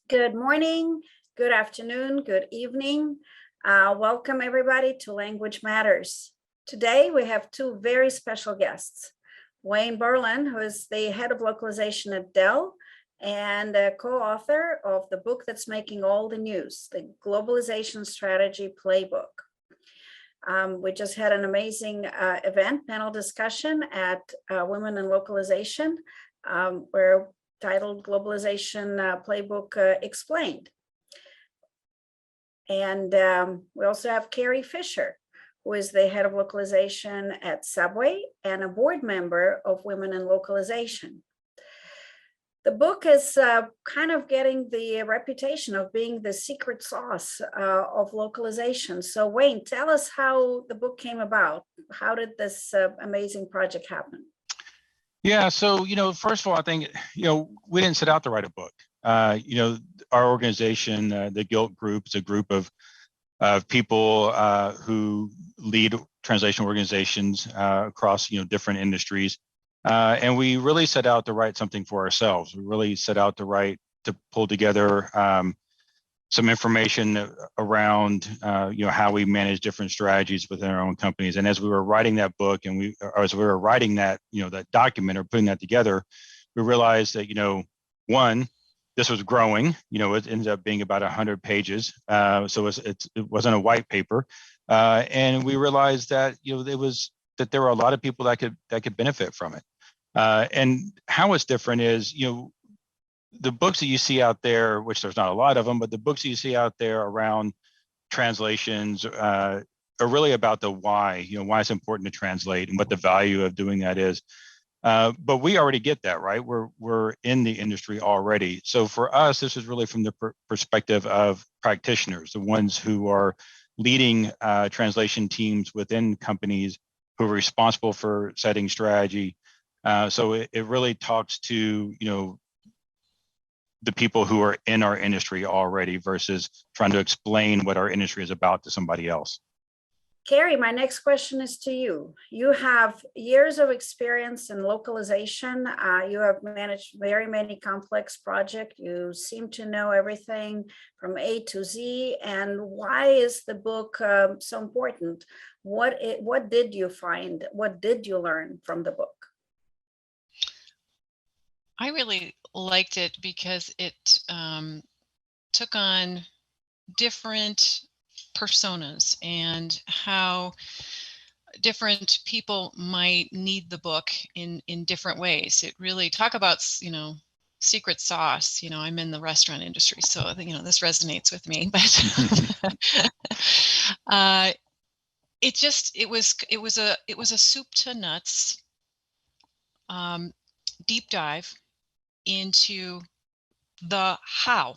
Good morning, good afternoon, good evening. Welcome everybody to Language Matters. Today we have two very special guests. Wayne Bourland, who is the head of localization at Dell and a co-author of the book that's making all the news, the Globalization Strategy Playbook. We just had an amazing event, panel discussion at Women in Localization, where titled Globalization Playbook Explained. And we also have Carrie Fischer, who is the head of localization at Subway and a board member of Women in Localization. The book is kind of getting the reputation of being the secret sauce of localization. So Wayne, tell us how the book came about. How did this amazing project happen? Yeah, so, first of all, I think, we didn't set out to write a book. Our organization, the Guilt Group, is a group of people who lead translation organizations across, different industries. And we really set out to write something for ourselves. We really set out to pull together some information around, how we manage different strategies within our own companies. And as we were writing that book, and as we were writing that, that document or putting that together, we realized that, one, this was growing. It ended up being about 100 pages, so it wasn't a white paper, and we realized that that there were a lot of people that could benefit from it. And how it's different is, the books that you see out there, which there's not a lot of them, but the books that you see out there around translations are really about the why, why it's important to translate and what the value of doing that is. But we already get that, right? We're in the industry already. So for us, this is really from the perspective of practitioners, the ones who are leading translation teams within companies who are responsible for setting strategy. So it really talks to, the people who are in our industry already versus trying to explain what our industry is about to somebody else. Carrie, my next question is to you. You have years of experience in localization. You have managed very many complex projects. You seem to know everything from A to Z. And why is the book so important? What did you find? What did you learn from the book? I really liked it because it took on different personas and how different people might need the book in different ways. It really talk about, secret sauce. I'm in the restaurant industry, so this resonates with me. But it was a soup to nuts deep dive into the how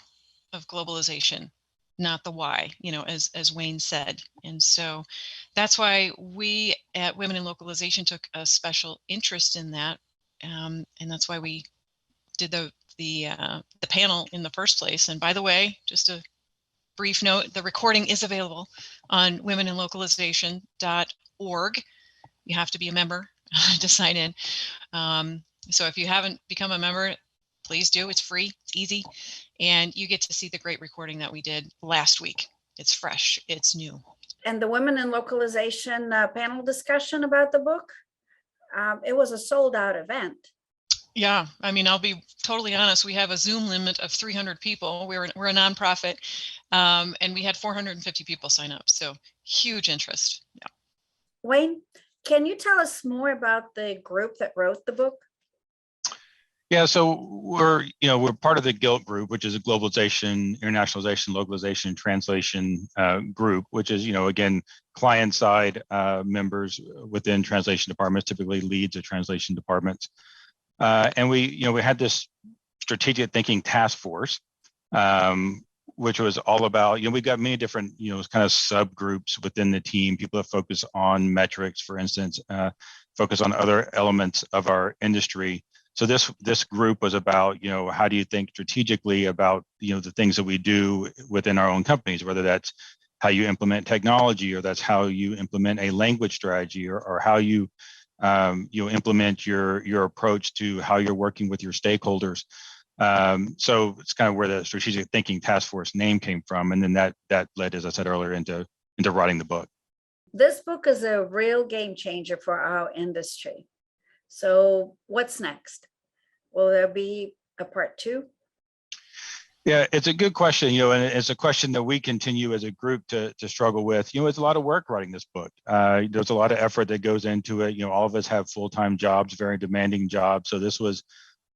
of globalization, not the why, as Wayne said. And so that's why we at Women in Localization took a special interest in that. And that's why we did the panel in the first place. And by the way, just a brief note, the recording is available on womeninlocalization.org. You have to be a member to sign in. So if you haven't become a member, please do. It's free, it's easy, and you get to see the great recording that we did last week. It's fresh, it's new. And the Women in Localization panel discussion about the book, it was a sold out event. Yeah, I'll be totally honest. We have a Zoom limit of 300 people. We're a nonprofit, and we had 450 people sign up. So huge interest. Yeah. Wayne, can you tell us more about the group that wrote the book? Yeah, so we're part of the Guilt Group, which is a globalization, internationalization, localization, translation group, which is, again, client side members within translation departments, typically leads of translation departments. And we had this strategic thinking task force, which was all about, we've got many different, kind of subgroups within the team, people that focus on metrics, for instance, focus on other elements of our industry. So this group was about, how do you think strategically about, the things that we do within our own companies, whether that's how you implement technology, or that's how you implement a language strategy, or how you implement your approach to how you're working with your stakeholders. So it's kind of where the Strategic Thinking Task Force name came from, and then that led, as I said earlier, into writing the book. This book is a real game changer for our industry. So what's next? Will there be a part 2? Yeah, it's a good question, and it's a question that we continue as a group to struggle with. It's a lot of work writing this book. There's a lot of effort that goes into it. All of us have full-time jobs, very demanding jobs. So this was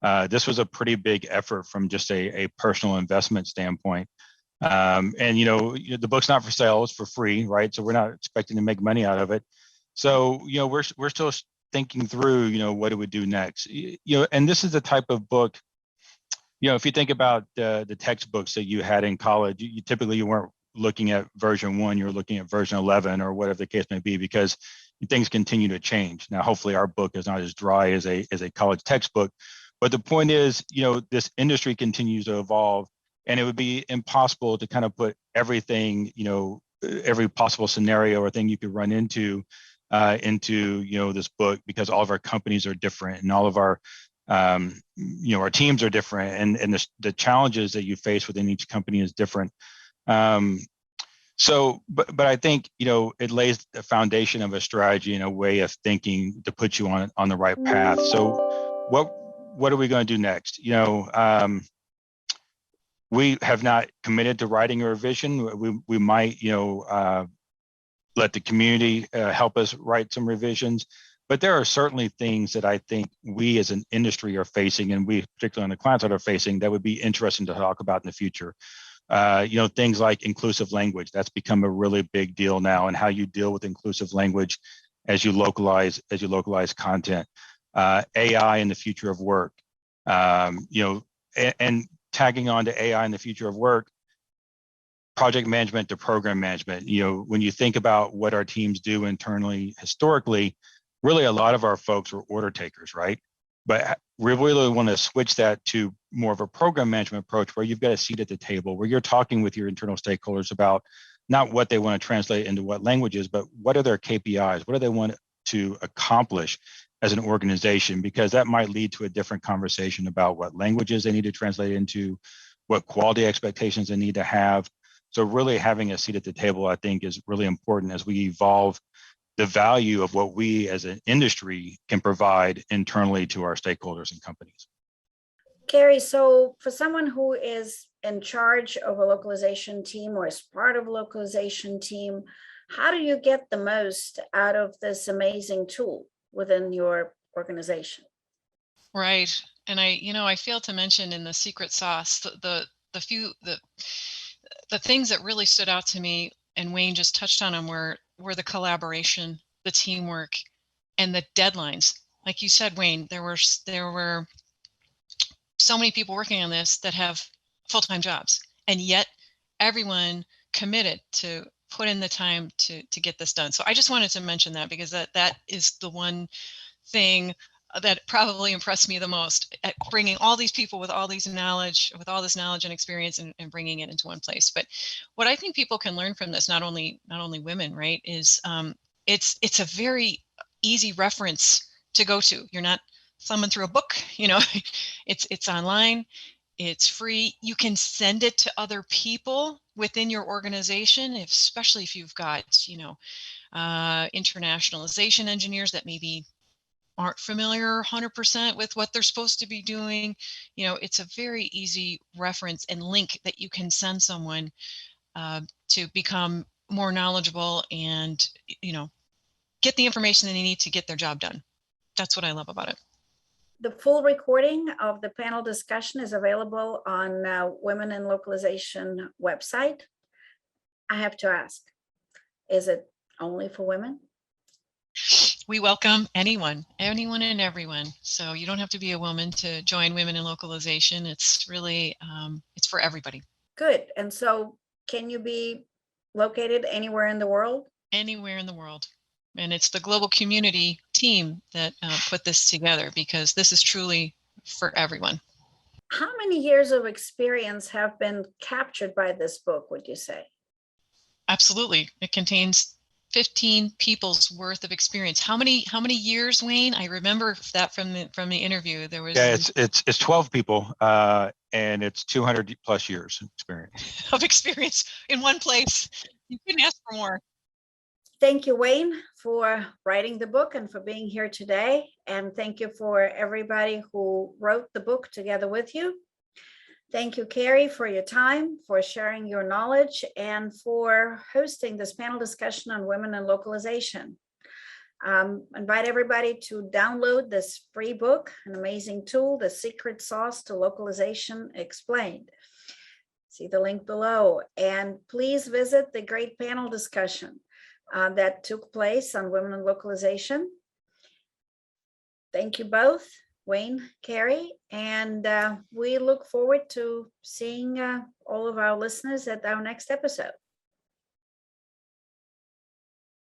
a pretty big effort from just a personal investment standpoint. And the book's not for sale; it's for free, right? So we're not expecting to make money out of it. So we're still thinking through, what do we do next? And this is the type of book. If you think about the textbooks that you had in college, you typically weren't looking at version 1, you were looking at version 11 or whatever the case may be, because things continue to change. Now, hopefully our book is not as dry as a college textbook, but the point is, this industry continues to evolve, and it would be impossible to kind of put everything, every possible scenario or thing you could run into this book, because all of our companies are different and all of our our teams are different, and the challenges that you face within each company is different. So, but I think, it lays the foundation of a strategy and a way of thinking to put you on the right path. So what are we going to do next? We have not committed to writing a revision. We might, let the community help us write some revisions. But there are certainly things that I think we as an industry are facing, and we particularly on the client side are facing, that would be interesting to talk about in the future. Things like inclusive language. That's become a really big deal now, and how you deal with inclusive language as you localize content. AI in the future of work. And tagging on to AI in the future of work, project management to program management. When you think about what our teams do internally historically, really a lot of our folks were order takers, right? But we really want to switch that to more of a program management approach, where you've got a seat at the table, where you're talking with your internal stakeholders about not what they want to translate into what languages, but what are their KPIs? What do they want to accomplish as an organization? Because that might lead to a different conversation about what languages they need to translate into, what quality expectations they need to have. So really having a seat at the table, I think, is really important as we evolve the value of what we as an industry can provide internally to our stakeholders and companies. Carrie, so for someone who is in charge of a localization team or is part of a localization team, how do you get the most out of this amazing tool within your organization? Right. And I failed to mention in the secret sauce, the things that really stood out to me, and Wayne just touched on them, were the collaboration, the teamwork, and the deadlines. Like you said, Wayne, there were so many people working on this that have full-time jobs, and yet everyone committed to put in the time to get this done. So I just wanted to mention that, because that is the one thing that probably impressed me the most, at bringing all these people with all this knowledge and experience, and bringing it into one place. But what I think people can learn from this, not only women, right, is it's a very easy reference to go to. You're not thumbing through a book, it's online, it's free. You can send it to other people within your organization, especially if you've got, internationalization engineers that maybe aren't familiar 100% with what they're supposed to be doing. It's a very easy reference and link that you can send someone to become more knowledgeable and, get the information they need to get their job done. That's what I love about it. The full recording of the panel discussion is available on Women in Localization website. I have to ask, is it only for women? We welcome anyone and everyone. So you don't have to be a woman to join Women in Localization. It's really, it's for everybody. Good. And so can you be located anywhere in the world? Anywhere in the world. And it's the global community team that put this together, because this is truly for everyone. How many years of experience have been captured by this book, would you say? Absolutely. It contains 15 people's worth of experience. How many years, Wayne? I remember that from the interview. There was Yeah, it's 12 people, and it's 200 plus years of experience. of experience in one place. You couldn't ask for more. Thank you, Wayne, for writing the book and for being here today. And thank you for everybody who wrote the book together with you. Thank you, Carrie, for your time, for sharing your knowledge, and for hosting this panel discussion on women and localization. Invite everybody to download this free book, an amazing tool, The Secret Sauce to Localization Explained. See the link below. And please visit the great panel discussion that took place on women and localization. Thank you both, Wayne, Carrie, and we look forward to seeing all of our listeners at our next episode.